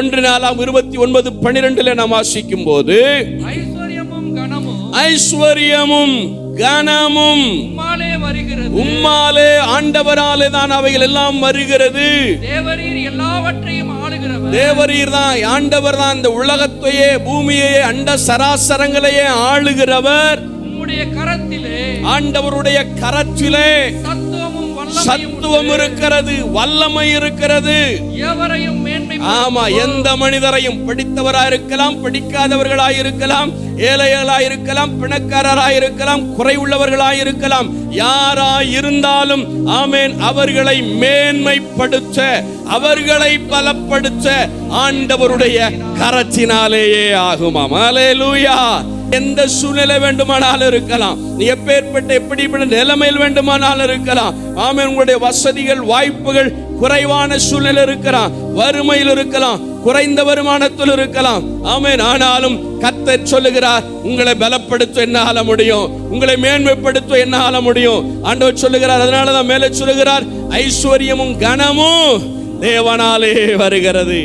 1 நாளாம் 29:12 நாம் வாசிக்கும் போது, ஐஸ்வர்யமும் கனமும் உம்மாலே ஆண்டவராலே தான் அவைகள் எல்லாம் வருகிறது. தேவரீர் தான், ஆண்டவர் தான் இந்த உலகத்தையே பூமியையே அண்ட சராசரங்களையே ஆளுகிறவர். ஆண்டவருடைய கரத்திலே சத்துவம் இருக்கிறது, வல்லமை இருக்கிறது. ஆமா, எந்த மனிதரையும் படித்தவராயிருக்கலாம், படிக்காதவர்களாயிருக்கலாம், ஏழைகளாயிருக்கலாம், பிணக்காரராயிருக்கலாம், குறைவுள்ளவர்களாயிருக்கலாம், யாராயிருந்தாலும் ஆமென், அவர்களை மேன்மைப்படுத்த, அவர்களை பலப்படுத்த ஆண்டவருடைய கரத்தினாலேயே ஆகுமாம். அல்லேலூயா. எந்த சூழ்நிலை வேண்டுமானாலும் இருக்கலாம், நீ எப்பேற்பட்ட எப்படிப்பட்ட நிலைமையில் வேண்டுமானாலும் இருக்கலாம். ஆமென். உங்களுடைய வசதிகள் வாய்ப்புகள் குறைவான சூழ்நிலை இருக்கலாம், வறுமையில் இருக்கலாம், குறைந்த வருமானத்தில் இருக்கலாம். ஆமென். ஆனாலும் கர்த்தர் சொல்லுகிறார், உங்களை பலப்படுத்த என்னால முடியும், உங்களை மேன்மைப்படுத்த என்னால முடியும். ஆண்டவர் சொல்லுகிறார். அதனாலதான் மேலே சொல்லுகிறார், ஐஸ்வர்யமும் கனமும் தேவனாலே வருகிறது.